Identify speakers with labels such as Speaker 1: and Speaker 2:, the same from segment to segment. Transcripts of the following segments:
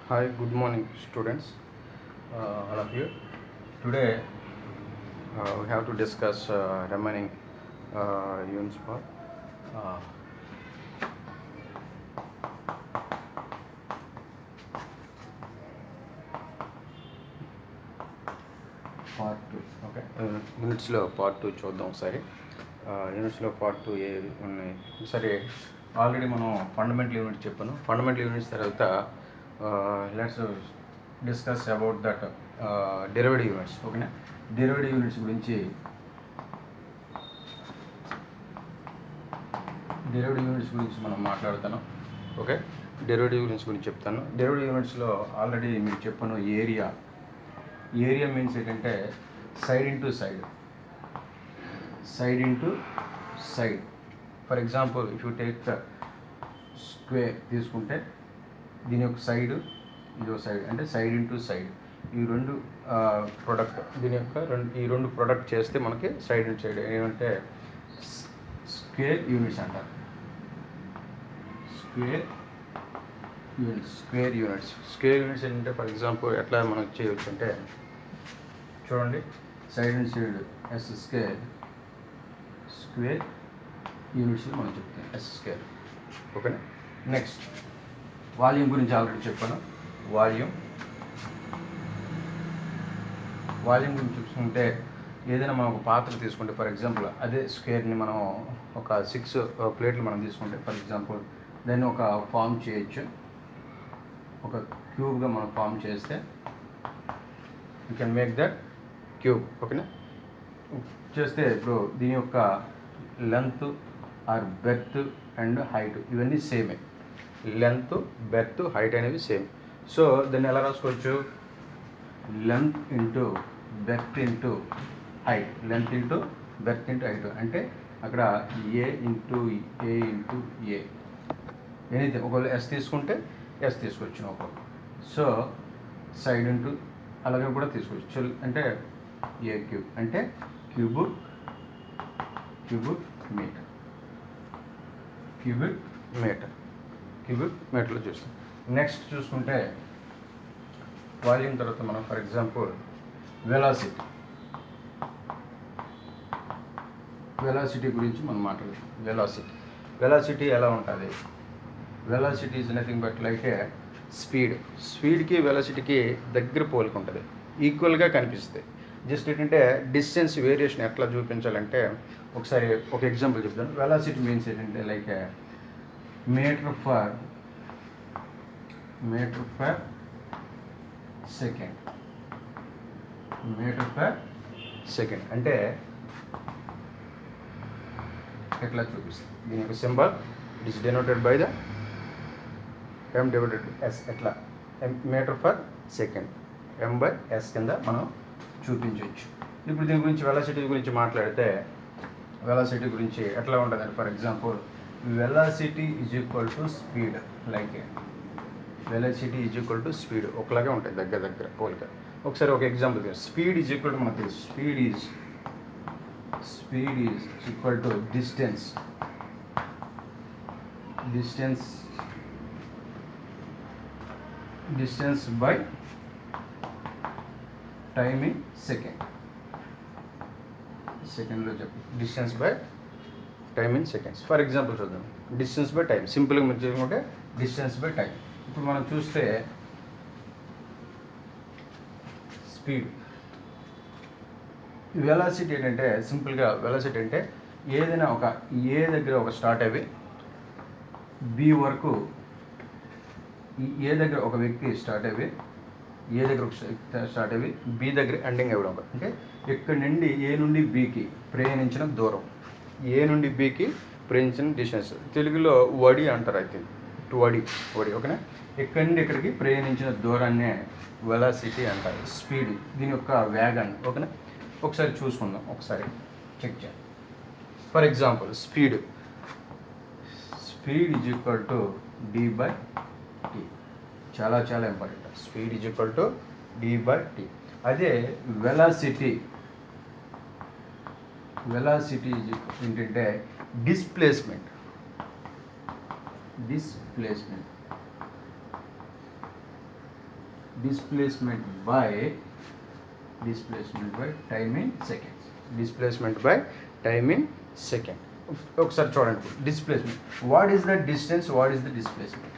Speaker 1: Hi, good morning, students. All of you. Today, we have to discuss remaining units for uh, part 2. Okay. యూనిట్స్లో part 2 చూద్దాం ఒకసారి. యూనిట్స్లో part 2 ఏ ఉన్నాయి సరే. Already మనం fundamental unit చెప్పాను. Fundamental units తర్వాత let's discuss about that derivative units. ఓకేనా. Derivative units గురించి మనం మాట్లాడుతాను. ఓకే. డెరివేటివ్ యూనిట్స్ గురించి చెప్తాను. డెరివేటివ్ యూనిట్స్లో ఆల్రెడీ మీకు చెప్పాను. ఏరియా మీన్స్ ఏంటంటే side into side. For example if you take square తీసుకుంటే దీని యొక్క సైడ్ ఇది ఒక సైడ్ అంటే సైడ్ ఇంటూ సైడ్. ఈ రెండు ప్రొడక్ట్ దీని యొక్క ఈ రెండు ప్రొడక్ట్ చేస్తే మనకి సైడ్ ఇంటూ సైడ్ ఏమంటే స్క్వేర్ యూనిట్స్ అంటారు. స్క్వేర్ యూనిట్స్ ఏంటంటే ఫర్ ఎగ్జాంపుల్ ఎట్లా మనం చేయవచ్చు అంటే చూడండి. Side and side S square units మనం చెప్తాం ఎస్ స్క్వేర్. ఓకేనా. నెక్స్ట్ వాల్యూమ్ గురించి ఆల్రెడీ చెప్పాను. వాల్యూమ్ గురించి చూసుకుంటే ఏదైనా మనం ఒక పాత్ర తీసుకుంటే ఫర్ ఎగ్జాంపుల్ అదే స్క్వేర్ని మనం ఒక 6 ప్లేట్లు మనం తీసుకుంటే ఫర్ ఎగ్జాంపుల్ దాన్ని ఒక ఫామ్ చేయొచ్చు. ఒక క్యూబ్గా మనం ఫామ్ చేస్తే you can make that cube. ఓకేనా. చేస్తే ఇప్పుడు దీని యొక్క length or breadth and height ఇవన్నీ సేమే. లెంత్ బెర్త్ హైట్ అనేవి సేమ్. సో దాన్ని ఎలా రాసుకోవచ్చు? Length into breadth into height. Length into breadth into height అంటే అక్కడ ఏ ఇంటూ ఏ ఏదైతే ఒకవేళ ఎస్ తీసుకుంటే ఎస్ తీసుకోవచ్చు ఒకవేళ. సో సైడ్ ఇంటూ అలాగే కూడా తీసుకోవచ్చు. అంటే ఏ క్యూబ్ అంటే క్యూబిక్ మీటర్లో చూస్తాం. నెక్స్ట్ చూసుకుంటే వాల్యూమ్ తర్వాత మనం ఫర్ ఎగ్జాంపుల్ వెలాసిటీ గురించి మనం మాట్లాడుతాం. వెలాసిటీ ఎలా ఉంటుంది? Velocity is nothing but like a స్పీడ్కి వెలాసిటీకి దగ్గర పోలికుంటుంది, ఈక్వల్గా కనిపిస్తాయి. జస్ట్ ఏంటంటే డిస్టెన్స్ వేరియేషన్ ఎట్లా చూపించాలంటే ఒకసారి ఒక ఎగ్జాంపుల్ చెప్తాను. వెలాసిటీ మీన్స్ ఏంటంటే లైక్ మీటర్ ఫర్ సెకండ్ అంటే ఎట్లా చూపిస్తుంది? దీని యొక్క symbol it is denoted by the m divided s. ఎట్లా మీటర్ ఫర్ సెకండ్ m/s కింద మనం చూపించవచ్చు. ఇప్పుడు దీని గురించి వెలాసిటీ గురించి మాట్లాడితే వెలాసిటీ గురించి ఎట్లా ఉంటుందండి? For example velocity is equal to speed. Like velocity is equal to speed ఒకలాగే ఉంటాయి, దగ్గర పోలిక. ఒకసారి ఒక example speed is equal to మనకు తెలుసు. Speed is equal to distance by time in సెకండ్లో చెప్పు. Distance by time in seconds. For example చూద్దాం. డిస్టెన్స్ బై టైం సింపుల్గా మీరు చేసుకుంటే డిస్టెన్స్ బై టైం. ఇప్పుడు మనం చూస్తే స్పీడ్ వెలాసిటీ ఏంటంటే సింపుల్గా వెలాసిటీ అంటే ఏదైనా ఒక ఏ దగ్గర ఒక స్టార్ట్ అయ్యి బి వరకు ఏ దగ్గర ఒక వ్యక్తి స్టార్ట్ అయ్యి బి దగ్గర ఎండింగ్ అవ్వడం. అంటే ఇక్కడి నుండి ఏ నుండి బికి ప్రయాణించిన దూరం, ఏ నుండి బికి ప్రయాణించిన డిస్టెన్స్. తెలుగులో వడి అంటారు. అయితే వడి. ఓకేనా. ఇక్కడి నుండి ఇక్కడికి ప్రయాణించిన దూరాన్నే వెలాసిటీ అంటారు. స్పీడ్ దీని యొక్క వేగాన్ని. ఓకేనా. ఒకసారి చూసుకుందాం, ఒకసారి చెక్ చేయండి. For example speed is equal to d/t. చాలా important. Speed is equal to d/t. అదే వెలాసిటీ ఏంటంటే displacement. displacement by time in seconds. Displacement by time in second. ఒకసారి చూడండి, displacement. What is the distance, what is the displacement?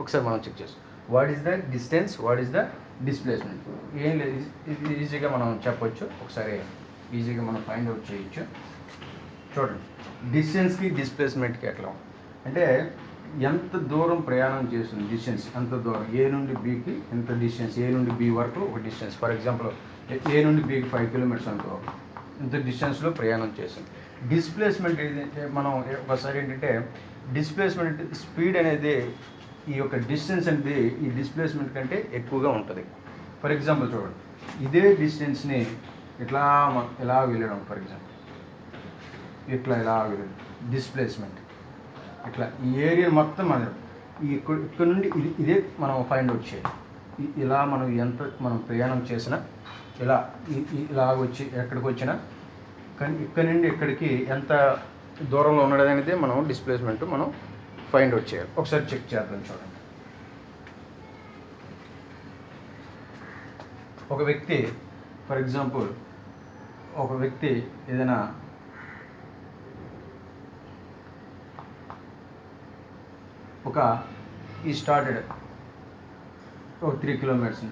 Speaker 1: ఒకసారి మనం check చేస్తాం. What is the distance, what is the displacement? ఏం లేదు, ఇది ఈజీగా మనం చెప్పొచ్చు. ఒకసారి ఈజీగా మనం ఫైండ్ అవుట్ చేయొచ్చు. చూడండి, డిస్టెన్స్కి డిస్ప్లేస్మెంట్కి ఎట్లా అంటే ఎంత దూరం ప్రయాణం చేస్తుంది, డిస్టెన్స్ ఎంత దూరం, ఏ నుండి బీకి ఎంత డిస్టెన్స్, ఏ నుండి బి వరకు ఒక డిస్టెన్స్. ఫర్ ఎగ్జాంపుల్ ఏ నుండి బీకి 5 కిలోమీటర్స్ అనుకో, ఇంత డిస్టెన్స్లో ప్రయాణం చేసింది. డిస్ప్లేస్మెంట్ ఏంటంటే మనం ఒకసారి ఏంటంటే డిస్ప్లేస్మెంట్ స్పీడ్ అనేది ఈ యొక్క డిస్టెన్స్ అనేది ఈ డిస్ప్లేస్మెంట్ కంటే ఎక్కువగా ఉంటుంది. ఫర్ ఎగ్జాంపుల్ చూడండి, ఇదే డిస్టెన్స్ని ఇట్లా ఎలా వెళ్ళడం, ఫర్ ఎగ్జాంపుల్ ఇట్లా ఎలా వెళ్ళడం, డిస్ప్లేస్మెంట్ ఇట్లా ఈ ఏరియా మొత్తం మనం ఇక్కడ నుండి ఇదే మనం ఫైండ్ అవుట్ చేయాలి. ఇలా మనం ఎంత మనం ప్రయాణం చేసినా ఇలా వచ్చి ఎక్కడికి వచ్చినా కానీ ఇక్కడ నుండి ఇక్కడికి ఎంత దూరంలో ఉండడం అనేది మనం డిస్ప్లేస్మెంట్ మనం ఫైండ్ అవుట్ చేయాలి. ఒకసారి చెక్ చేద్దాం. చూడండి, ఒక వ్యక్తి ఫర్ ఎగ్జాంపుల్ ఒక వ్యక్తి ఏదైనా ఈ స్టార్టెడ్ ఒక 3 కిలోమీటర్స్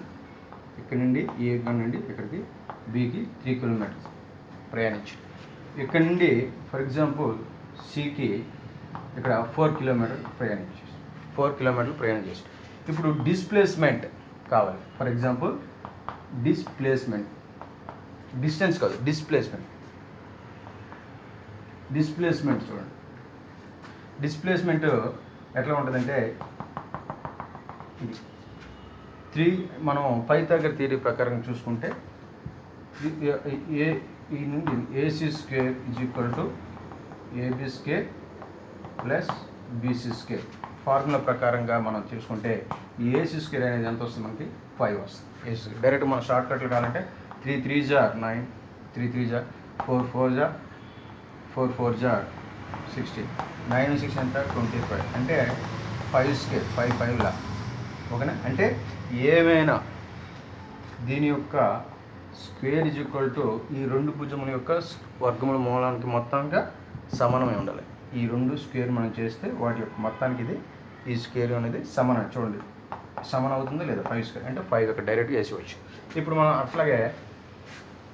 Speaker 1: ఇక్కడ నుండి ఇక్కడ నుండి ఇక్కడికి బికి 3 కిలోమీటర్స్ ప్రయాణించి ఇక్కడ నుండి ఫర్ ఎగ్జాంపుల్ సికి ఇక్కడ 4 కిలోమీటర్లు ప్రయాణం చేసి ఇప్పుడు డిస్ప్లేస్మెంట్ కావాలి. ఫర్ ఎగ్జాంపుల్ డిస్ప్లేస్మెంట్, డిస్టెన్స్ కాదు, డిస్ప్లేస్మెంట్ చూడండి. డిస్ప్లేస్మెంట్ ఎట్లా ఉంటుందంటే ఇది 3 మనం పైథాగరస్ థియరీ ప్రకారం చూసుకుంటే ఈ నుండి AC square is equal to AB square plus BC square formula ప్రకారంగా మనం చూసుకుంటే ఈ ఏసీ స్క్వేర్ అనేది ఎంత వస్తుంది, మనకి 5 వస్తుంది. ఏసీ స్క్వేర్ డైరెక్ట్ మనం షార్ట్ కట్లు కావాలంటే 3 3 జా 9, 3 3 జా 4 4 జా 4 4 జా 16, 9 6 ఎంత 25 అంటే 5 స్క్వేర్ 5 5 లా. ఓకేనా? అంటే ఏమైనా దీని యొక్క స్క్వేర్ ఈజ్ ఈక్వల్ టు ఈ 2 భుజముల యొక్క వర్గముల మూలానికి మొత్తంగా సమానమై ఉండాలి. ఈ 2 స్క్వేర్ మనం చేస్తే వాటి యొక్క మొత్తానికి ఇది ఈ స్క్వేర్ అనేది సమానం. చూడండి సమానం అవుతుందో లేదా, 5 స్క్వేర్ అంటే 5 ఇక్కడ డైరెక్ట్గా వేసేవచ్చు. ఇప్పుడు మనం అట్లాగే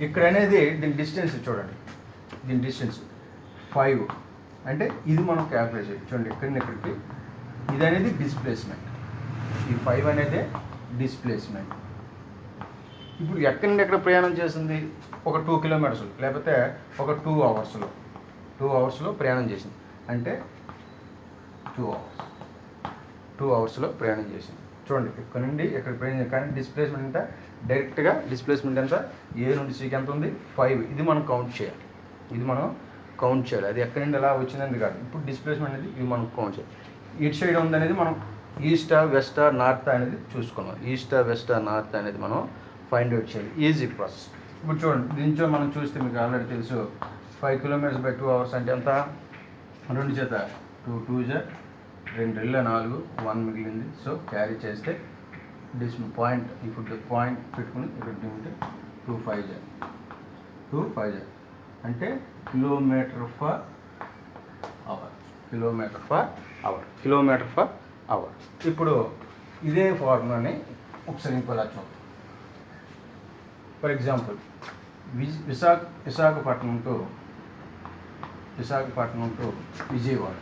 Speaker 1: ఇక్కడ అనేది దీని డిస్టెన్స్ చూడండి, దీని డిస్టెన్స్ 5 అంటే ఇది మనం క్యాల్కులేట్ చేయాలి. చూడండి ఇక్కడికి ఇది అనేది డిస్ప్లేస్మెంట్, ఈ 5 అనేది డిస్ప్లేస్మెంట్. ఇప్పుడు ఎక్కడి నుండి ఎక్కడ ప్రయాణం చేసింది, ఒక 2 కిలోమీటర్స్ లేకపోతే ఒక 2 అవర్స్లో ప్రయాణం చేసింది. అంటే 2 అవర్స్లో ప్రయాణం చేసింది. చూడండి ఇక్కడ నుండి ఇక్కడ ప్రయాణం, కానీ డిస్ప్లేస్మెంట్ ఎంత డైరెక్ట్గా డిస్ప్లేస్మెంట్ ఎంత ఏ నుండి సీకి ఎంత ఉంది 5. ఇది మనం కౌంట్ చేయాలి, అది ఎక్కడి నుండి ఎలా వచ్చిందని కాదు. ఇప్పుడు డిస్ప్లేస్మెంట్ అనేది ఇది మనం కౌంట్ చేయాలి. ఇటు సైడ్ ఉందనేది మనం ఈస్టా వెస్టా నార్త్ అనేది చూసుకున్నాం. ఈస్టా వెస్టా నార్త్ అనేది మనం ఫైండ్ అవుట్ చేయాలి. Easy process. ఇప్పుడు చూడండి దీంట్లో మనం చూస్తే మీకు ఆల్రెడీ తెలుసు 5 కిలోమీటర్స్ బై 2 అవర్స్ అంటే ఎంత, 2 చేత 2 2 జా 2 2 4 1 మిగిలింది. సో క్యారీ చేస్తే పాయింట్ ఇప్పుడు పాయింట్ పెట్టుకుని ఇక్కడ ఉంటే 2 5 జా అంటే కిలోమీటర్ ఫర్ అవర్. ఇప్పుడు ఇదే ఫార్ములాని ఒకసారి ఇంకోలా చూద్దాం. For example Visakhapatnam to Vijayawada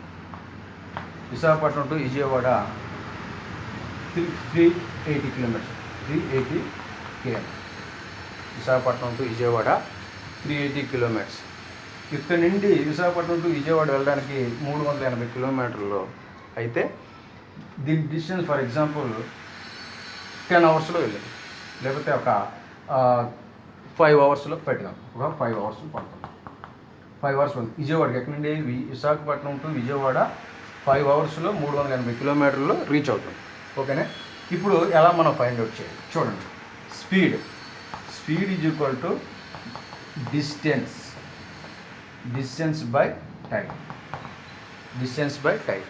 Speaker 1: 380 kilometres, 380 km. Visakhapatnam to Vijayawada 380 kilometres. ఇక్కడ నుండి విశాఖపట్నం టు విజయవాడ వెళ్ళడానికి 380 కిలోమీటర్లు అయితే దీని డిస్టెన్స్ ఫర్ ఎగ్జాంపుల్ 10 అవర్స్లో వెళ్ళింది, లేకపోతే ఒక 5 అవర్స్లో పెట్టాం, ఒక 5 అవర్స్ పడుతుంది. 5 అవర్స్ ఉంది విజయవాడకి. ఎక్కడి నుండి విశాఖపట్నం టు విజయవాడ 5 అవర్స్లో 380 కిలోమీటర్లు రీచ్ అవుతుంది. ఓకేనా? ఇప్పుడు ఎలా మనం ఫైండ్ అవుట్ చేయాలి చూడండి. Speed is equal to distance by time. Distance by time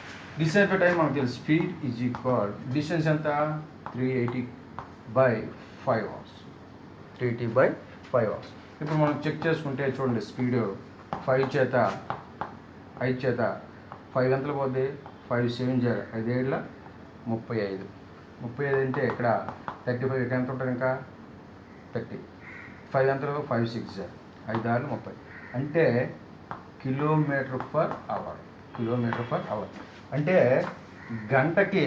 Speaker 1: మనకు తెలుసు. స్పీడ్ ఈజ్ ఈక్వల్ డిస్టెన్స్ ఎంత 380 by 5 hours, TT by 5 hours. ఇప్పుడు మనం చెక్ చేసుకుంటే చూడండి, స్పీడ్ 5 చేత 5 చేత 5 ఎంతలు పోద్ది, 5 7 0 5 ఏళ్ళ 35. 35 అంటే ఇక్కడ 35 ఇక్కడ ఎంత ఉంటుంది, ఇంకా 30. 5 ఎంతలు 5 6 0 5 6 30, అంటే కిలోమీటర్ పర్ అవర్. అంటే గంటకి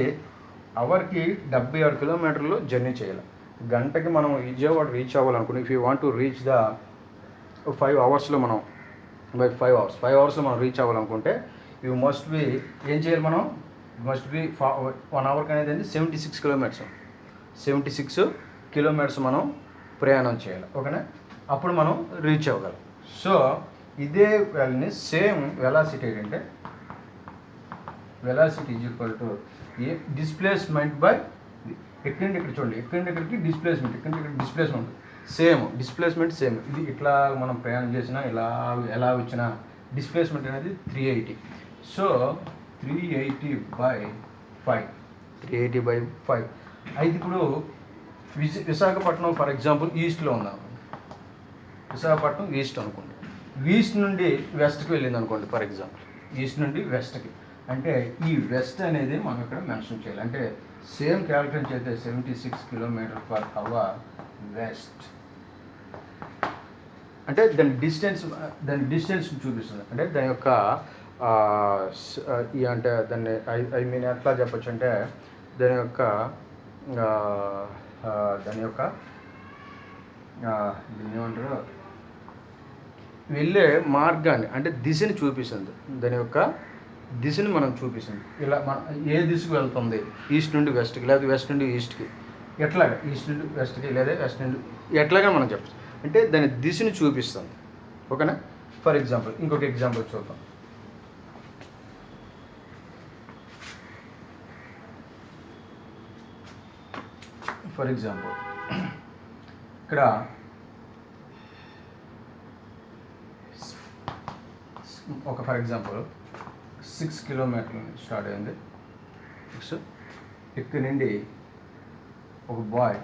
Speaker 1: అవర్కి 76 కిలోమీటర్లు జర్నీ చేయాలి. గంటకి మనం విజయవాడ రీచ్ అవ్వాలనుకుని, if you want to reach the 5 అవర్స్లో మనం బై 5 అవర్స్లో మనం రీచ్ అవ్వాలనుకుంటే యూ మస్ట్ బి ఏం చేయాలి, మనం మస్ట్ బి 1 అవర్కి అనేది 76 కిలోమీటర్స్. 76 కిలోమీటర్స్ మనం ప్రయాణం చేయాలి, ఓకేనా? అప్పుడు మనం రీచ్ అవ్వగలం. సో ఇదే వాల్యూని సేమ్ వెలాసిటీ ఏంటంటే velocity is equal to displacement by, ఎక్కడి నుండి ఇక్కడ చూడండి, ఎక్కడి నుండి ఇక్కడికి డిస్ప్లేస్మెంట్, ఎక్కడి నుండి ఇక్కడ డిస్ప్లేస్మెంట్ సేమ్, డిస్ప్లేస్మెంట్ సేమ్. ఇది ఇట్లా మనం ప్రయాణం చేసినా ఎలా వచ్చినా డిస్ప్లేస్మెంట్ అనేది 380. సో 380/5. అయితే ఇప్పుడు విశాఖపట్నం ఫర్ ఎగ్జాంపుల్ ఈస్ట్లో ఉందాం. విశాఖపట్నం ఈస్ట్ అనుకోండి, ఈస్ట్ నుండి వెస్ట్కి వెళ్ళింది అనుకోండి, ఫర్ ఎగ్జాంపుల్ ఈస్ట్ నుండి వెస్ట్కి. అంటే ఈ వెస్ట్ అనేది మనం ఇక్కడ మెన్షన్ చేయాలి. అంటే సేమ్ క్యాలిక్యులేట్ చేస్తే 76 km/h వెస్ట్. అంటే దాని డిస్టెన్స్ చూపిస్తుంది. అంటే దాని యొక్క అంటే దాన్ని ఐ మీన్ ఎట్లా చెప్పచ్చు అంటే దాని యొక్క దీన్ని ఏమంటారు, వెళ్ళే మార్గాన్ని, అంటే దిశని చూపిస్తుంది. దాని యొక్క దిశని మనం చూపిస్తుంది. ఇలా మన ఏ దిశకు వెళ్తుంది, ఈస్ట్ నుండి వెస్ట్కి లేదా వెస్ట్ నుండి ఈస్ట్కి, ఎట్లాగా ఈస్ట్ నుండి వెస్ట్కి లేదా వెస్ట్ నుండి ఎట్లాగా మనం చెప్పచ్చు. అంటే దాని దిశని చూపిస్తుంది, ఓకేనా? ఫర్ ఎగ్జాంపుల్ ఇంకొక ఎగ్జాంపుల్ చూద్దాం. ఫర్ ఎగ్జాంపుల్ ఇక్కడ ఒక ఫర్ ఎగ్జాంపుల్ 6 కిలోమీటర్లు స్టార్ట్ అయింది. 6 ఇక్కడి నుండి ఒక బాయ్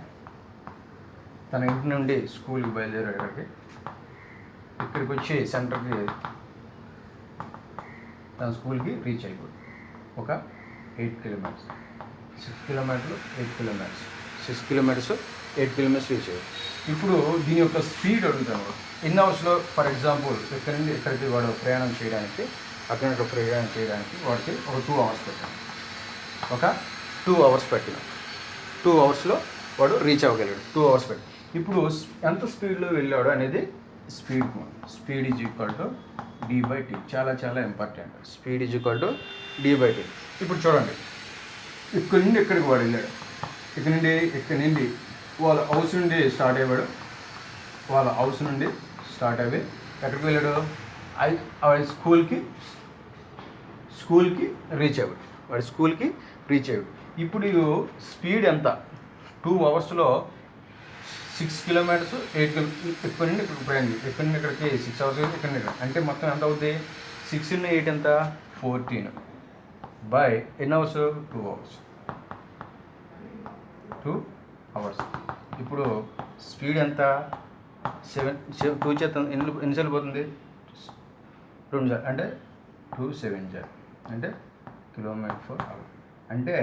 Speaker 1: తన ఇంటి నుండి స్కూల్కి బయలుదేరాడు. ఇక్కడికి వచ్చి సెంటర్కి తన స్కూల్కి రీచ్ అయిపోయి ఒక 8 కిలోమీటర్స్. 6 కిలోమీటర్లు 8 కిలోమీటర్స్, 6 కిలోమీటర్స్ 8 కిలోమీటర్స్ రీచ్ అయ్యాడు. ఇప్పుడు దీని యొక్క స్పీడ్ అడుగుతాను. ఎన్ని అవర్స్లో ఫర్ ఎగ్జాంపుల్ ఇక్కడ నుండి ఇక్కడికి వాడు ప్రయాణం చేయడానికి, అక్కడ ప్రయాణం చేయడానికి వాడికి ఒక 2 అవర్స్ పెట్టాను. ఒక 2 అవర్స్ పెట్టిన 2 అవర్స్లో వాడు రీచ్ అవ్వగలిగాడు. 2 అవర్స్ పెట్టి ఇప్పుడు ఎంత స్పీడ్లో వెళ్ళాడు అనేది speed is equal to d/t. చాలా important. Speed is equal to d/t. ఇప్పుడు చూడండి, ఇక్కడి నుండి ఇక్కడికి వాడు వెళ్ళాడు. ఇక్కడి నుండి వాళ్ళ హౌస్ నుండి స్టార్ట్ అయ్యాడు. వాళ్ళ హౌస్ నుండి స్టార్ట్ అయ్యి ఎక్కడికి వెళ్ళాడు, స్కూల్కి రీచ్ అయ్యాడు. వాడి స్కూల్కి రీచ్ అయ్యాడు. ఇప్పుడు స్పీడ్ ఎంత, 2 అవర్స్లో 6 కిలోమీటర్స్ 8 కిలోమీటర్స్ ఇక్కడి నుండి ఇక్కడికి ప్రయాణం. ఇక్కడి నుండి ఇక్కడికి 6 అవర్స్, ఇక్కడ నుండి అంటే మొత్తం ఎంత అవుతుంది, 6 × 8 ఎంత 14 బై ఎన్ని అవర్స్, 2 అవర్స్. 2 అవర్స్. ఇప్పుడు స్పీడ్ ఎంత, 2 చేత ఎన్నిసార్లు పోతుంది, 2 సార్లు, అంటే 2 7 0 అంటే km/h. అంటే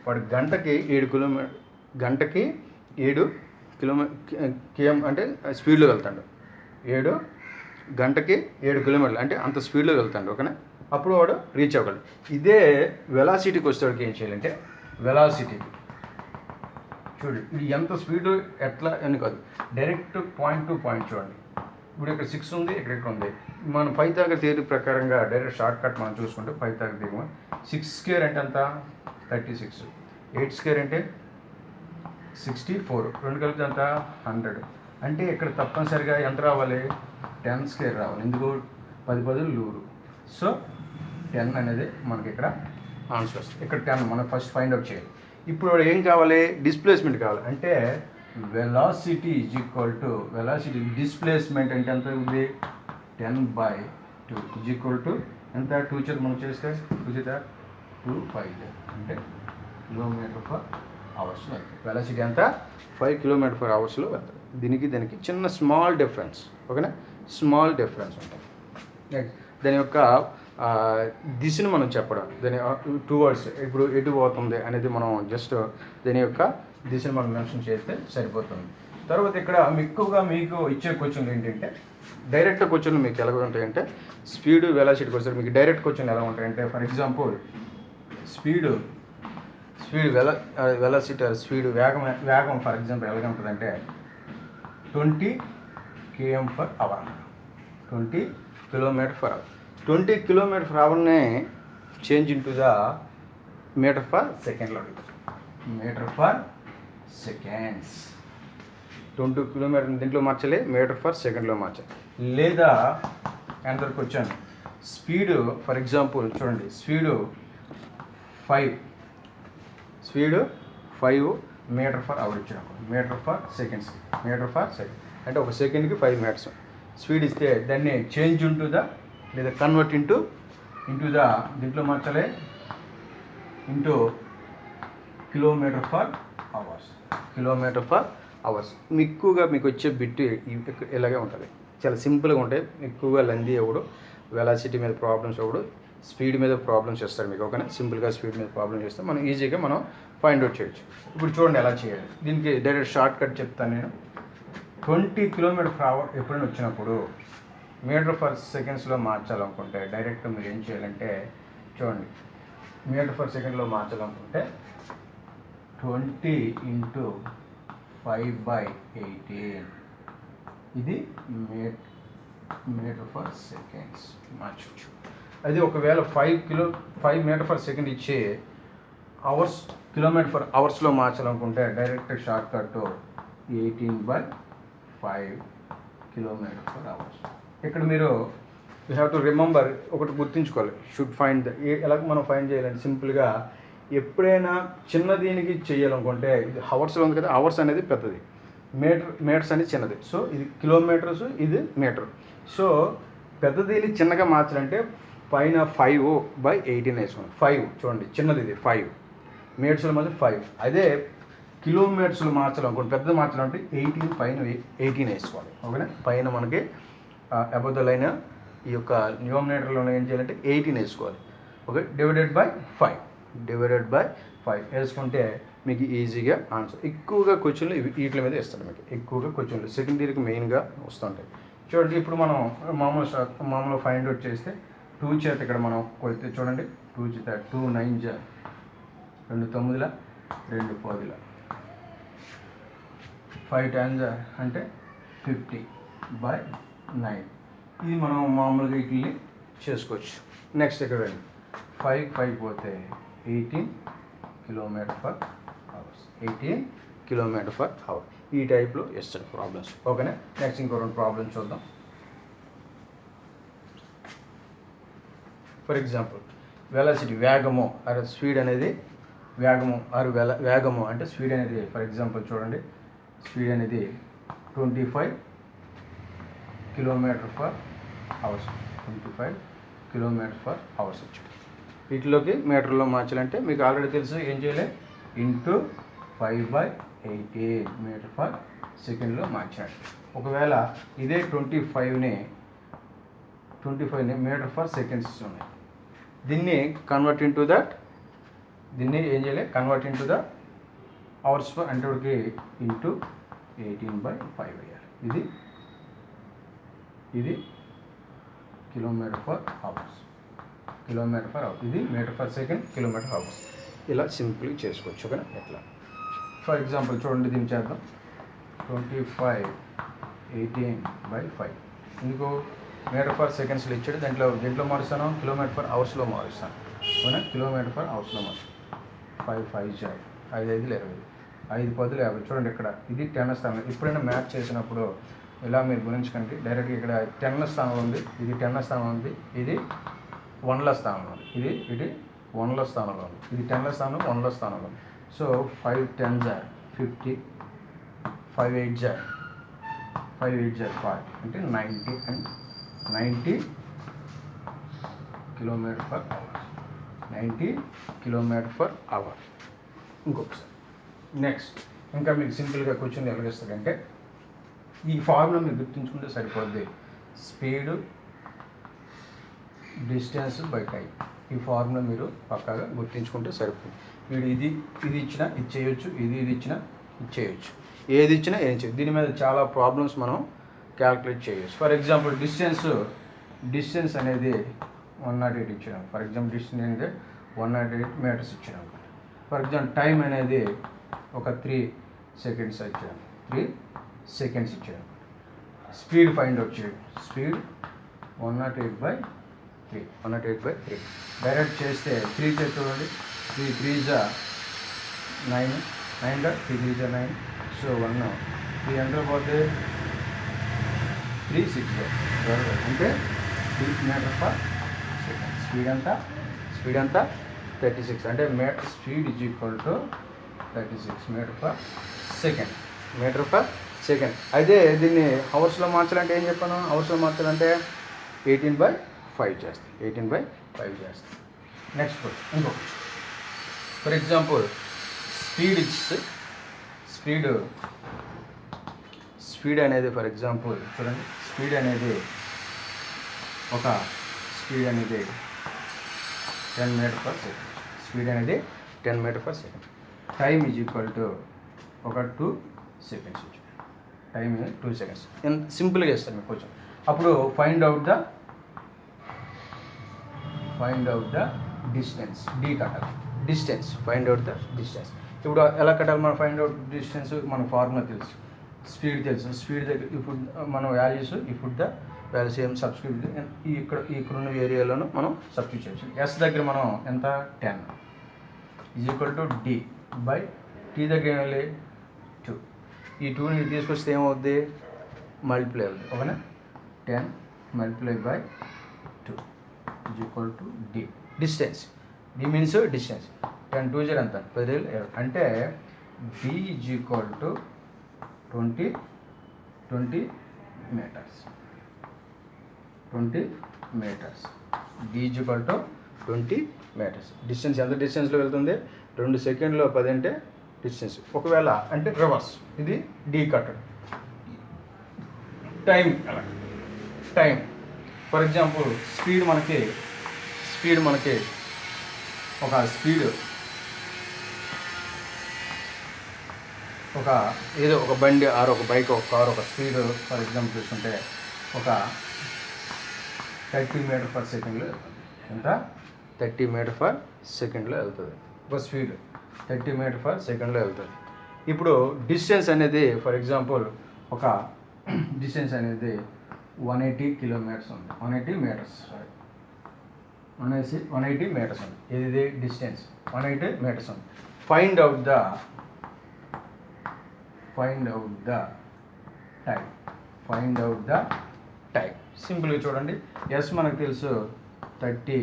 Speaker 1: వాడు గంటకి 7 కిలోమీటర్, గంటకి 7 km అంటే స్పీడ్లో వెళ్తాడు. గంటకి 7 కిలోమీటర్లు అంటే అంత స్పీడ్లో వెళ్తాడు, ఓకేనా? అప్పుడు వాడు రీచ్ అవ్వగలడు. ఇదే వెలాసిటీకి వచ్చేవాడికి ఏం చేయాలంటే, వెలాసిటీకి చూడండి, ఇది ఎంత స్పీడ్ ఎట్లా అని కాదు, డైరెక్ట్ పాయింట్ టు పాయింట్ చూడండి. ఇప్పుడు ఇక్కడ 6 ఉంది, ఇక్కడ ఉంది. మన పైథాగరస్ థియరీ ప్రకారంగా డైరెక్ట్ షార్ట్ కట్ మనం చూసుకుంటే పైథాగరస్ థియరీ 6² అంటే ఎంత 36, 8² అంటే 64, 2 కలిపితే ఎంత 100. అంటే ఇక్కడ తప్పనిసరిగా ఎంత రావాలి, 10² రావాలి. ఎందుకు 10 10 100. సో 10 అనేది మనకి ఇక్కడ ఆన్సర్ వస్తుంది. ఇక్కడ 10 మనం ఫస్ట్ ఫైండ్ అవుట్ చేయాలి. ఇప్పుడు ఏం కావాలి, డిస్ప్లేస్మెంట్ కావాలి. అంటే velocity is equal to displacement అంటే ఎంత ఉంది, 10/2 ఈజ్ ఈక్వల్ టు ఎంత, 2 చేత మనం చేస్తే 2 చేత 2 5 అంటే km/h అవర్స్లో వెళ్తుంది. వెలాసిటీ ఎంత 5 km/h వెళ్తుంది. దీనికి చిన్న స్మాల్ డిఫరెన్స్, ఓకేనా, స్మాల్ డిఫరెన్స్ ఉంటుంది. నెక్స్ట్ దాని యొక్క దిశను మనం చెప్పడం, దాని టువర్డ్స్ ఇప్పుడు ఎటు పోతుంది అనేది మనం జస్ట్ దాని యొక్క దిశను మనం మెన్షన్ చేస్తే సరిపోతుంది. తర్వాత ఇక్కడ ఎక్కువగా మీకు ఇచ్చే క్వశ్చన్లు ఏంటంటే డైరెక్ట్ క్వశ్చన్లు మీకు ఎలా ఉంటాయంటే స్పీడ్ వెలాసిటీకి వస్తారు. మీకు డైరెక్ట్ క్వశ్చన్లు ఎలా ఉంటాయంటే for example speed velocity speed వేగం ఫర్ ఎగ్జాంపుల్ ఎలాగ ఉంటుందంటే 20 km/h 20 km/h 20 km/hనే చేంజ్ ఇంటూ ద మీటర్/సెకండ్లో మీటర్/సెకండ్స్ 20 km దీంట్లో మార్చాలి, మీటర్/సెకండ్లో మార్చాలి. లేదా ఎంతవరకు వచ్చాను స్పీడ్ ఫర్ ఎగ్జాంపుల్ చూడండి స్పీడు 5 మీటర్/h ఇచ్చాను, మీటర్/సెకండ్ అంటే ఒక సెకండ్కి 5 మీటర్స్ స్పీడ్ ఇస్తే దాన్ని చేంజ్ ఇంటూ ద లేదా కన్వర్ట్ ఇంటూ ద దీంట్లో మార్చాలి ఇంటూ కిలోమీటర్/అవర్స్. ఎక్కువగా మీకు వచ్చే బిట్ ఇలాగే ఉంటుంది, చాలా సింపుల్గా ఉంటాయి. ఎక్కువగా లెందీ ఎవడు వెలాసిటీ మీద ప్రాబ్లమ్స్ ఎవడు స్పీడ్ మీద ప్రాబ్లమ్స్ చేస్తారు మీకు, ఓకేనా. సింపుల్గా స్పీడ్ మీద ప్రాబ్లమ్స్ చేస్తే మనం ఈజీగా మనం ఫైండ్ అవుట్ చేయొచ్చు. ఇప్పుడు చూడండి ఎలా చేయాలి. దీనికి డైరెక్ట్ షార్ట్ కట్ చెప్తాను నేను. 20 km/h ఎప్పుడైనా వచ్చినప్పుడు మీటర్/సెకండ్స్లో మార్చాలనుకుంటే డైరెక్ట్ మీరు ఏం చేయాలంటే చూడండి మీటర్/సెకండ్లో మార్చాలనుకుంటే 20 × 5/18 ఇది మీటర్/సెకండ్స్ మార్చవచ్చు. అది ఒకవేళ 5 మీటర్/సెకండ్ ఇచ్చే కిలోమీటర్/అవర్స్లో మార్చాలనుకుంటే డైరెక్ట్ షార్ట్ కట్ 18/5 km/h. ఇక్కడ మీరు యూ హ్యావ్ టు రిమెంబర్, ఒకటి గుర్తుంచుకోవాలి, షుడ్ ఫైండ్ ఎలా మనం ఫైండ్ చేయాలంటే సింపుల్గా ఎప్పుడైనా చిన్న దీనికి చేయాలనుకుంటే ఇది అవర్స్లో ఉంది కదా, అవర్స్ అనేది పెద్దది, మీటర్స్ అనేది చిన్నది. సో ఇది కిలోమీటర్స్, ఇది మీటర్. సో పెద్దదిని చిన్నగా మార్చాలంటే పైన 5/18 వేసుకోండి. 5 చూడండి చిన్నది, ఇది 5 మీటర్స్లో మాత్రం 5. అదే కిలోమీటర్స్లో మార్చాలనుకోండి పెద్దది మార్చాలంటే 18 పైన 18 వేసుకోవాలి, ఓకేనా. పైన మనకి అబౌవ్ లైన్ ఈ యొక్క న్యూమరేటర్లో ఏం చేయాలంటే 18 వేసుకోవాలి, ఓకే. డివైడెడ్ బై 5 వేసుకుంటే మీకు ఈజీగా ఆన్సర్. ఎక్కువగా క్వశ్చన్లు వీటి మీద ఇస్తారు మీకు, ఎక్కువగా క్వశ్చన్లు సెకండరీకి మెయిన్గా వస్తుంటాయి. చూడండి ఇప్పుడు మనం మామూలు ఫైండ్ అవుట్ చేస్తే 2 చేత ఇక్కడ మనం కొడితే చూడండి 2 చేత 2 9 2 9 2 10 5 10 అంటే 50/9. ఇది మనం మామూలుగా వీటిని చేసుకోవచ్చు. నెక్స్ట్ ఇక్కడ 5 పోతే 18 km/h 18 km/h. ఈ టైప్లో ఇస్తాడు ప్రాబ్లమ్స్, ఓకేనా. నెక్స్ట్ ఇంకో 2 ప్రాబ్లమ్స్ చూద్దాం. ఫర్ ఎగ్జాంపుల్ వెలాసిటీ వేగము ఆర్ స్పీడ్ అనేది వేగము అంటే స్పీడ్ అనేది ఫర్ ఎగ్జాంపుల్ చూడండి స్పీడ్ అనేది 25 km/h 25 km/h వచ్చాడు. వీటిలోకి మీటర్లో మార్చాలంటే మీకు ఆల్రెడీ తెలుసు ఏం చేయాలి, ఇంటూ 5/18 మీటర్/సెకండ్లో మార్చాడు. ఒకవేళ ఇదే 25ని మీటర్/సెకండ్స్ ఉన్నాయి, దీన్ని కన్వర్ట్ ఇంటూ దట్, దీన్ని ఏం చేయాలి కన్వర్ట్ ఇంటూ ద అవర్స్ అంటే ఇంటూ 18/5 వేయాలి. ఇది km/h ఇది మీటర్/సెకండ్ km/h. ఇలా సింపుల్గా చేసుకోవచ్చు, ఓకేనా. ఎట్లా ఫర్ ఎగ్జాంపుల్ చూడండి దీన్ని చేద్దాం. 25 18/5 ఇందుకు మీటర్/సెకండ్స్లో ఇచ్చాడు, దీంట్లో మారుస్తాను km/hలో మారుస్తాను, అవునా. km/hలో మారుస్తాను. 5 5 5 5 20 5 10 50. చూడండి ఇక్కడ ఇది 10వ స్థానంలో. ఎప్పుడైనా మ్యాచ్ చేసినప్పుడు ఇలా మీరు గురించుకోండి. డైరెక్ట్గా ఇక్కడ 10వ స్థానంలో ఉంది, ఇది 10వ స్థానంలో ఉంది, ఇది 1ల స్థానంలో ఉంది, ఇది 1ల స్థానంలో ఉంది, ఇది 10ల స్థానం 1ల స్థానంలో ఉంది. సో 5 10 50 5 8 40 అంటే 90 and 90 km/h 90 km/h. ఇంకొకసారి నెక్స్ట్ ఇంకా మీకు సింపుల్గా కూర్చొని ఎలాగిస్తుందంటే ఈ ఫార్ములా మీరు గుర్తుంచుకుంటే సరిపోద్ది. స్పీడు డిస్టెన్స్ బై టైం, ఈ ఫార్ములా మీరు పక్కాగా గుర్తుంచుకుంటే సరిపోతుంది. వీడు ఇది ఇచ్చినా ఇది చేయొచ్చు, ఇది ఇచ్చినా ఇది చేయొచ్చు, ఏది ఇచ్చినా ఏం చేయొచ్చు. దీని మీద చాలా ప్రాబ్లమ్స్ మనం క్యాల్కులేట్ చేయొచ్చు. ఫర్ ఎగ్జాంపుల్ డిస్టెన్స్ అనేది 108 ఇచ్చాను. ఫర్ ఎగ్జాంపుల్ డిస్టెన్స్ అనేది 108 మీటర్స్ ఇచ్చాను. ఫర్ ఎగ్జాంపుల్ టైం అనేది ఒక 3 సెకండ్స్ ఇచ్చాను, 3 సెకండ్స్ ఇచ్చాను. స్పీడ్ ఫైండ్ అవుట్ చేయండి. స్పీడ్ 108/3 డైరెక్ట్ చేస్తే 3 చూడండి. 3 3 9, 9 3 3 9. సో 1 3 ఎంత పోతే 3 6 అంటే 3 మీటర్ పర్ సెకండ్. స్పీడ్ అంతా 36 అంటే speed is equal to 36 metre per second. అయితే దీన్ని అవర్స్లో మార్చాలంటే ఏం చెప్పాను? అవర్స్లో మార్చాలంటే 18/5 చేస్తాం. 18/5 చేస్తాం. నెక్స్ట్ ఇంకొకటి. ఫర్ ఎగ్జాంపుల్ స్పీడ్ అనేది ఫర్ ఎగ్జాంపుల్ చూడండి. స్పీడ్ అనేది 10 మీటర్ పర్ సెకండ్. స్పీడ్ అనేది 10 metre per second. Time is equal to 2 seconds. Time 2 seconds. సింపుల్గా ఇస్తాను మీకు కొంచెం. అప్పుడు find out the distance. D కట్టాలి. Find out the distance. ఇప్పుడు ఎలా కట్టాలి? మనం ఫైండ్ అవుట్ డిస్టెన్స్ మన ఫార్ములా తెలుసు, స్పీడ్ తెలుసు. స్పీడ్ దగ్గర ఇప్పుడు మనం వాల్యూస్ ఇప్పుడు ద వాల్యూస్ ఏం సబ్స్క్రిప్ట్ ఇక్కడ ఉన్న ఏరియాలోనూ మనం సబ్స్టిట్యూట్ చేయొచ్చు. ఎస్ దగ్గర మనం ఎంత 10 is equal to D by T దగ్గర ఏమి 2. ఈ 2ని తీసుకొస్తే ఏమవుద్ది? మల్టిప్లై అవుతుంది. ఓకేనా? 10 multiply by 2 is equal to D. Distance. D means distance. 10 2 0 ఎంత? 10 అంటే D is equal to 20 metres. 20 metres. D is equal to 20 metres. Distance ఎంత డిస్టెన్స్లో వెళ్తుంది? 2 సెకండ్లో 10 అంటే డిస్టెన్స్. ఒకవేళ అంటే రివర్స్, ఇది డి కట్టడం. టైం ఫర్ ఎగ్జాంపుల్ స్పీడ్ మనకి ఏదో ఒక బండి ఆర్ ఒక బైక్ ఒక కార్ ఒక స్పీడ్ ఫర్ ఎగ్జాంపుల్ చూసుకుంటే ఒక 30 మీటర్ పర్ సెకండ్లో వెళ్తుంది. ఎంత? 30 మీటర్ పర్ సెకండ్లో వెళ్తుంది. ఒక స్పీడ్ 30 మీటర్ పర్ సెకండ్లో వెళ్తుంది. ఇప్పుడు డిస్టెన్స్ అనేది ఫర్ ఎగ్జాంపుల్ ఒక డిస్టెన్స్ అనేది 180 కిలోమీటర్స్ ఉంది. 180 మీటర్స్ ఉంది. ఇది డిస్టెన్స్ 180 మీటర్స్ ఉంది. Find out the time. సింపుల్గా చూడండి. ఎస్ మనకు తెలుసు 30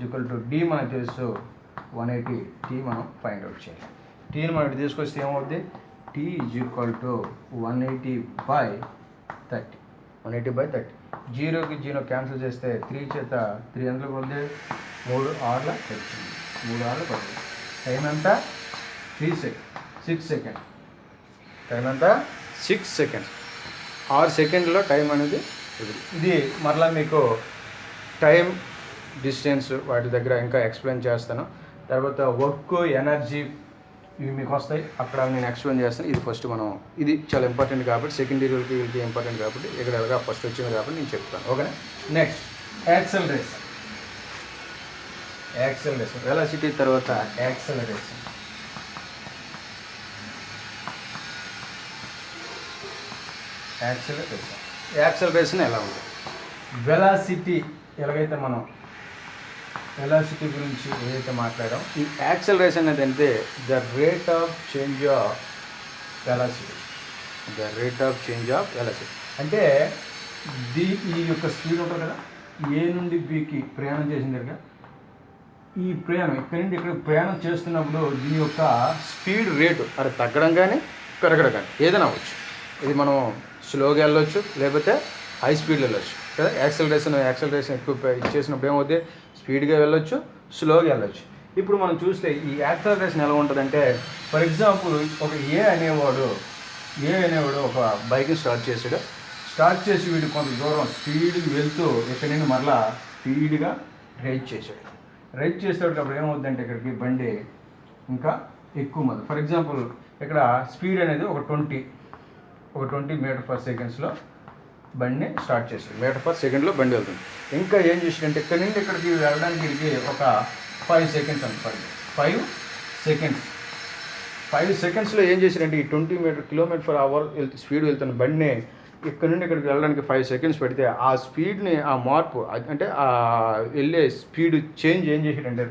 Speaker 1: ఈక్వల్ టు డి మనకు తెలుసు 180. టీ మనం ఫైండ్ అవుట్ చేయాలి. టీని మనం తీసుకొస్తే ఏమవుద్ది? T is equal to 180/30. 180/30. 0కి 0 క్యాన్సిల్ చేస్తే 3 చేత 3 ఎందులో పోతే 3 6 వచ్చింది. 3 6 పడుతుంది. టైం ఎంత? 6 సెకండ్. టైం ఎంత? 6 సెకండ్స్. 6 సెకండ్లో టైం అనేది ఇది. మరలా మీకు టైం డిస్టెన్స్ వాటి దగ్గర ఇంకా ఎక్స్ప్లెయిన్ చేస్తాను. తర్వాత వర్క్ ఎనర్జీ ఇవి మీకు వస్తాయి, అక్కడ నేను ఎక్స్ప్లెయిన్ చేస్తాను. ఇది ఫస్ట్ ఇది చాలా ఇంపార్టెంట్ కాబట్టి సెకండరీ వీళ్ళకి ఇంపార్టెంట్ కాబట్టి ఇక్కడ ఎలాగా ఫస్ట్ వచ్చింది కాబట్టి నేను చెప్తాను. ఓకేనా? Next acceleration. వెలాసిటీ తర్వాత యాక్సెలరేషన్. యాక్సెలరేషన్ ఎలా ఉంది? వెలాసిటీ ఎలాగైతే మనం వెలాసిటీ గురించి ఏదైతే మాట్లాడాం, ఈ యాక్సెలరేషన్ అనేది అంటే the rate of change of velocity. అంటే ఈ యొక్క స్పీడ్ ఉంటుంది కదా, ఏ నుండి బికి ప్రయాణం చేసిన దగ్గర ఈ ప్రయాణం ఇక్కడి నుండి ఇక్కడ ప్రయాణం చేస్తున్నప్పుడు దీని యొక్క స్పీడ్ రేటు అది తగ్గడం కానీ పెరగడం కానీ ఏదైనా అవ్వచ్చు. ఇది మనం స్లోగా వెళ్ళొచ్చు, లేకపోతే హై స్పీడ్లో వెళ్ళొచ్చు కదా. యాక్సెలరేషన్ ఎక్కువ చేసినప్పుడు ఏమవుతుంది? స్పీడ్గా వెళ్ళొచ్చు, స్లోగా వెళ్ళొచ్చు. ఇప్పుడు మనం చూస్తే ఈ యాక్సలరేషన్ ఎలా ఉంటుందంటే, ఫర్ ఎగ్జాంపుల్ ఒక ఏ అనేవాడు ఒక బైక్ని స్టార్ట్ చేసి వీడు కొంత దూరం స్పీడ్గా వెళ్తూ ఇక్కడి నుండి మరలా స్పీడ్గా రైడ్ చేసేటప్పుడు అప్పుడు ఏమవుతుందంటే ఇక్కడికి బండి ఇంకా ఎక్కువ మంది. ఫర్ ఎగ్జాంపుల్ ఇక్కడ స్పీడ్ అనేది ఒక 20 మీటర్ పర్ సెకండ్స్లో బండిని స్టార్ట్ చేసాడు. మీటర్ పర్ సెకండ్లో బండి వెళ్తుంది. ఇంకా ఏం చేసాడంటే ఇక్కడి నుండి ఇక్కడికి వెళ్ళడానికి వీడికి ఒక 5 సెకండ్స్ అనుకోండి. 5 సెకండ్స్లో ఏం చేశారంటే ఈ 20 కిలోమీటర్ పర్ అవర్ స్పీడ్ వెళ్తున్న బండిని ఇక్కడ నుండి ఇక్కడికి వెళ్ళడానికి 5 సెకండ్స్ పెడితే ఆ స్పీడ్ని, ఆ మార్పు అంటే ఆ వెళ్ళే స్పీడ్ చేంజ్ ఏం చేశాడంటే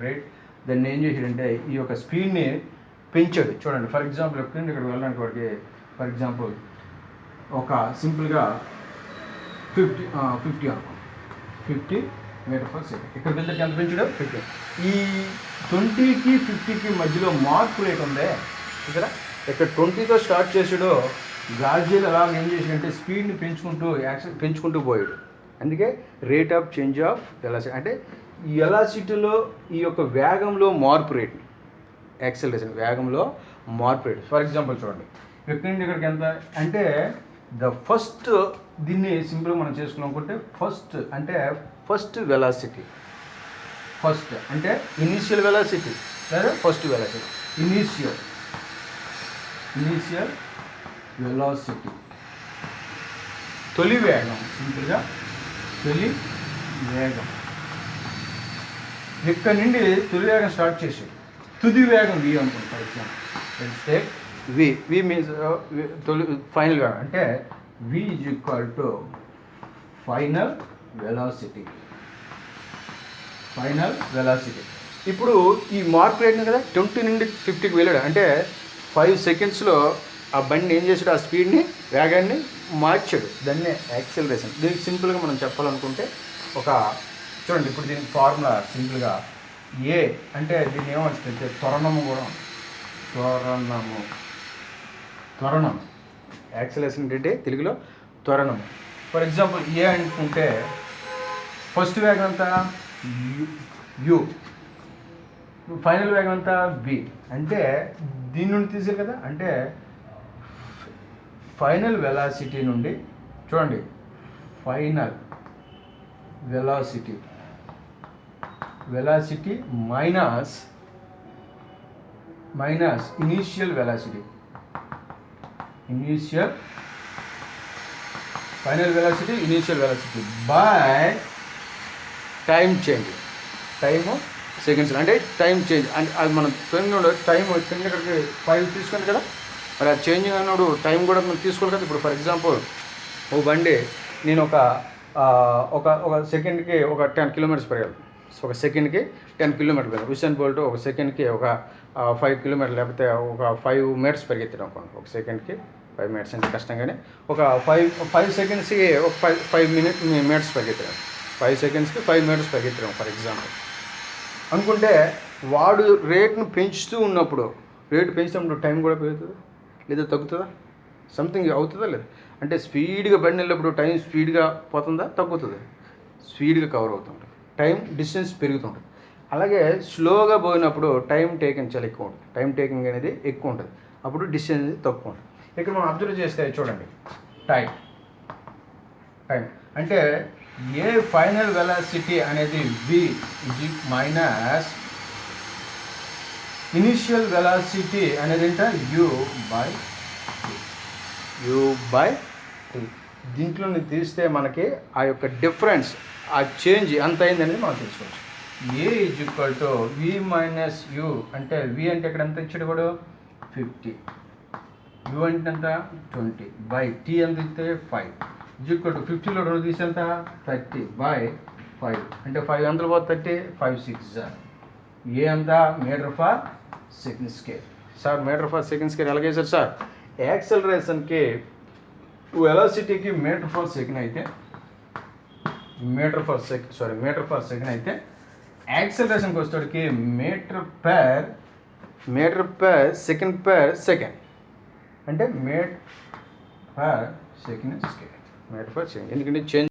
Speaker 1: దాన్ని ఏం చేశాడంటే ఈ యొక్క స్పీడ్ని పెంచాడు. చూడండి, ఫర్ ఎగ్జాంపుల్ ఇక్కడ నుండి ఇక్కడికి వెళ్ళడానికి వాడికి ఫర్ ఎగ్జాంపుల్ ఒక సింపుల్గా 50 అనుకో, 50 మీటర్ పర్ సెకండ్. ఇక్కడ వెళ్తే ఎంత పెంచాడు? 50. ఈ 20కి 50కి మధ్యలో మార్పు రేట్ ఉందే ఇక్కడ 20తో స్టార్ట్ చేసాడు, గ్రాడ్యువల్ అలా ఏం చేసాడంటే స్పీడ్ని పెంచుకుంటూ పోయాడు. అందుకే rate of change of velocity అంటే ఈ వెలాసిటీలో ఈ యొక్క వేగంలో మార్పు రేట్, యాక్సలరేషన్ వేగంలో మార్పు రేట్. ఫర్ ఎగ్జాంపుల్ చూడండి, ఇక్కడి నుండి ఇక్కడికి ఎంత అంటే ఫస్ట్ దీన్ని సింపుల్గా మనం చేసుకున్నామనుకుంటే ఫస్ట్ వెలాసిటీ, ఫస్ట్ అంటే ఇనీషియల్ వెలాసిటీ లేదా ఫస్ట్ వెలాసిటీ. ఇనీషియల్ వెలాసిటీ తొలి వేగం, సింపుల్గా తొలి వేగం. ఇక్కడ నుండి తొలి వేగం స్టార్ట్ చేసి తుది వేగం v అనుకోండి. ఫర్ ఎగ్జాంపుల్ v మీన్స్ తొలి ఫైనల్ వేగం అంటే v is equal to final velocity. ఇప్పుడు ఈ మార్పు రేట్ కదా 20 నుండి 50కి వెళ్ళాడు అంటే 5 సెకండ్స్లో ఆ బండిని ఏం చేసాడు? ఆ స్పీడ్ని, వేగాన్ని మార్చాడు. దాన్నే యాక్సలరేషన్. దీనికి సింపుల్గా మనం చెప్పాలనుకుంటే చూడండి, ఇప్పుడు దీనికి ఫార్ములా సింపుల్గా ఏ అంటే దీన్ని ఏమంటే త్వరణము కూడా త్వరణం. యాక్సలరేషన్ అంటే తెలుగులో త్వరణము. ఫర్ ఎగ్జాంపుల్ ఏ అనుకుంటే ఫస్ట్ వేగం అంతా యు, ఫైనల్ వేగం అంతా వి. అంటే దీని నుండి తీసారు కదా, అంటే ఫైనల్ వెలాసిటీ నుండి చూడండి, final velocity minus initial velocity, final velocity initial velocity by time change, time seconds అంటే టైం చేంజ్. అంటే అది మనం టైం ఇక్కడికి 5 తీసుకుంది కదా, మరి ఆ చేంజింగ్ అన్నాడు టైం కూడా మనం తీసుకోవాలి కదా. ఇప్పుడు ఫర్ ఎగ్జాంపుల్ ఓ బండి నేను ఒక సెకండ్కి ఒక 10 కిలోమీటర్స్ పెరగాలి. ఒక సెకండ్కి 10 కిలోమీటర్లు పెరగాలి. హుసేన్ బోల్ట్ ఒక సెకండ్కి ఒక 5 కిలోమీటర్లు లేకపోతే ఒక 5 మీటర్స్ పరిగెత్తాను అనుకోండి. ఒక సెకండ్కి 5 మీటర్స్ అంటే కష్టంగానే ఒక 5 సెకండ్స్కి ఒక 5 మీటర్స్ పరిగెత్తాను. 5 సెకండ్స్కి 5 మీటర్స్ పరిగెత్తాను ఫర్ ఎగ్జాంపుల్ అనుకుంటే, వాడు రేట్ను పెంచుతూ ఉన్నప్పుడు టైం కూడా పెరుగుతుంది లేదా తగ్గుతుందా? సంథింగ్ అవుతుందా లేదా? అంటే స్పీడ్గా బండి వెళ్ళినప్పుడు టైం స్పీడ్గా పోతుందా తగ్గుతుంది? స్పీడ్గా కవర్ అవుతుంటుంది, టైం డిస్టెన్స్ పెరుగుతుంటుంది. అలాగే స్లోగా పోయినప్పుడు టైం టేకింగ్ చాలా ఎక్కువ ఉంటుంది, టైం టేకింగ్ అనేది ఎక్కువ ఉంటుంది, అప్పుడు డిస్టెన్స్ అనేది తక్కువ ఉంటుంది. ఇక్కడ మనం అబ్జర్వ్ చేస్తే చూడండి, టైం అంటే ఏ ఫైనల్ వెలాసిటీ అనేది v మైనస్ ఇనిషియల్ వెలాసిటీ అనేది అంటే u బై t. దీంట్లో తీస్తే మనకి ఆ యొక్క డిఫరెన్స్, ఆ చేంజ్ ఎంత అయింది అనేది మనం తెలుసుకోవచ్చు. A is equal to v minus u అంటే v అంటే ఇక్కడ ఎంత ఇచ్చాడు కూడా 50, u అంటే ఎంత 20 బై t ఎంత ఇస్తే 5 ఈజ్ ఈక్వల్ టు 50లో 2 తీసి ఎంత 30 బై 5 అంటే 5 ఎంతలో పోతే 30, 5 6 ఏ అంతా metre for second square. Sir metre for second square ఎలాగే సార్ యాక్సలరేషన్కి వెలాసిటీకి మీటర్ ఫర్ సెకండ్ అయితే యాక్సలరేషన్కి వచ్చేటికి మీటర్ పర్ సెకండ్ అంటే metre per second square, metre per second. ఎందుకంటే చేంజ్